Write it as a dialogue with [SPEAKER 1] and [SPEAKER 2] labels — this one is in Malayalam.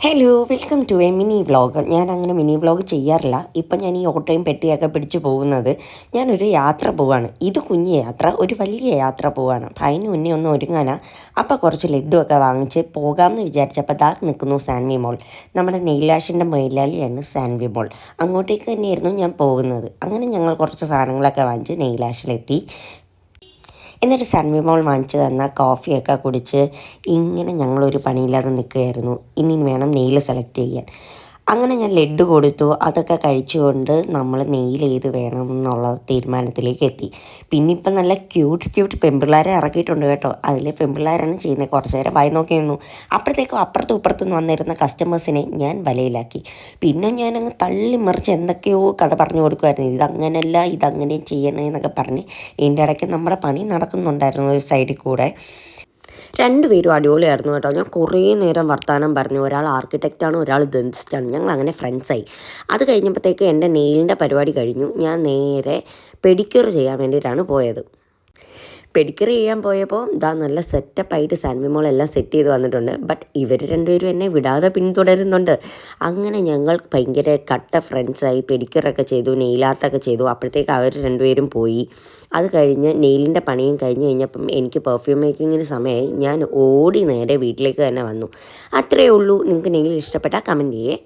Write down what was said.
[SPEAKER 1] Hello welcome to a mini vlog. ഞാൻ അങ്ങനെ മിനി വ്ളോഗ് ചെയ്യാറില്ല. ഇപ്പം ഞാൻ ഈ ഓട്ടോയും പെട്ടിയൊക്കെ പിടിച്ച് പോകുന്നത് ഞാനൊരു യാത്ര പോവാണ്. ഇത് കുഞ്ഞു യാത്ര, ഒരു വലിയ യാത്ര പോവാണ്. അപ്പം അതിന് മുന്നേ ഒന്ന് ഒരുങ്ങാനാ. അപ്പോൾ കുറച്ച് ലഡുവൊക്കെ വാങ്ങിച്ച് പോകാമെന്ന് വിചാരിച്ചപ്പോൾ ദാ നിൽക്കുന്നു സാൻവി മോൾ. നമ്മുടെ നെയിലാഷിൻ്റെ മൈലാളിയാണ് സാൻവി മോൾ. അങ്ങോട്ടേക്ക് തന്നെയായിരുന്നു ഞാൻ പോകുന്നത്. അങ്ങനെ ഞങ്ങൾ കുറച്ച് സാധനങ്ങളൊക്കെ വാങ്ങിച്ച് നെയിലാഷിലെത്തി. എന്നിട്ട് സൺവി മോൾ വാങ്ങിച്ച് തന്ന കോഫിയൊക്കെ കുടിച്ച് ഇങ്ങനെ ഞങ്ങളൊരു പണിയില്ലാതെ നിൽക്കുകയായിരുന്നു. ഇനി വേണം നെയിൽ സെലക്ട് ചെയ്യാൻ. അങ്ങനെ ഞാൻ ലഡ്ഡു കൊടുത്തു. അതൊക്കെ കഴിച്ചുകൊണ്ട് നമ്മൾ നെയിൽ ഏത് വേണം എന്നുള്ള തീരുമാനത്തിലേക്ക് എത്തി. പിന്നെ ഇപ്പം നല്ല ക്യൂട്ട് പെൺപിള്ളേരെ ഇറക്കിയിട്ടുണ്ട് കേട്ടോ. അതിൽ പെൺപിള്ളേരാണ് ചെയ്യുന്നത്. കുറച്ച് നേരം വായി നോക്കി നിന്നു. അപ്പോഴത്തേക്കും അപ്പുറത്തും ഇപ്പുറത്തുനിന്ന് വന്നിരുന്ന കസ്റ്റമേഴ്സിനെ ഞാൻ വലയിലാക്കി. പിന്നെ ഞാനങ്ങ് തള്ളി മറിച്ച് എന്തൊക്കെയോ കഥ പറഞ്ഞു കൊടുക്കുമായിരുന്നു. ഇതങ്ങനല്ല, ഇതങ്ങനെ ചെയ്യണേ എന്നൊക്കെ പറഞ്ഞ് ഇതിൻ്റെ ഇടയ്ക്ക് നമ്മുടെ പണി നടക്കുന്നുണ്ടായിരുന്നു ഒരു സൈഡിൽ കൂടെ. രണ്ടുപേരും അടിപൊളിയായിരുന്നു കേട്ടോ. ഞാൻ കുറേ നേരം വർത്തമാനം പറഞ്ഞു. ഒരാൾ ആർക്കിടെക്റ്റാണ്, ഒരാൾ ഡെന്റിസ്റ്റാണ്. ഞങ്ങൾ അങ്ങനെ ഫ്രണ്ട്സായി. അത് കഴിഞ്ഞപ്പോഴത്തേക്ക് എൻ്റെ നെയിലിൻ്റെ പരിപാടി കഴിഞ്ഞു. ഞാൻ നേരെ പെഡിക്യൂർ ചെയ്യാൻ വേണ്ടിയിട്ടാണ് പോയത്. പെഡിക്യൂർ ചെയ്യാൻ പോയപ്പോൾ ഇതാ നല്ല സെറ്റപ്പായിട്ട് സാൻവി മോൾ എല്ലാം സെറ്റ് ചെയ്ത് വന്നിട്ടുണ്ട്. ബട്ട് ഇവർ രണ്ടുപേരും എന്നെ വിടാതെ പിന്തുടരുന്നുണ്ട്. അങ്ങനെ ഞങ്ങൾ ഭയങ്കര കട്ട ഫ്രണ്ട്സായി. പെഡിക്യൂറൊക്കെ ചെയ്തു, നെയിൽ ആർട്ടൊക്കെ ചെയ്തു. അപ്പോഴത്തേക്ക് അവർ രണ്ടുപേരും പോയി. അത് കഴിഞ്ഞ് നെയിലിൻ്റെ പണിയും കഴിഞ്ഞ് കഴിഞ്ഞപ്പം എനിക്ക് പെർഫ്യൂം മേക്കിങ്ങിന് സമയമായി. ഞാൻ ഓടി നേരെ വീട്ടിലേക്ക് തന്നെ വന്നു. അത്രയേ ഉള്ളൂ. നിങ്ങൾക്ക് നെയിൽ ഇഷ്ടപ്പെട്ടാൽ കമൻറ്റ് ചെയ്യേ.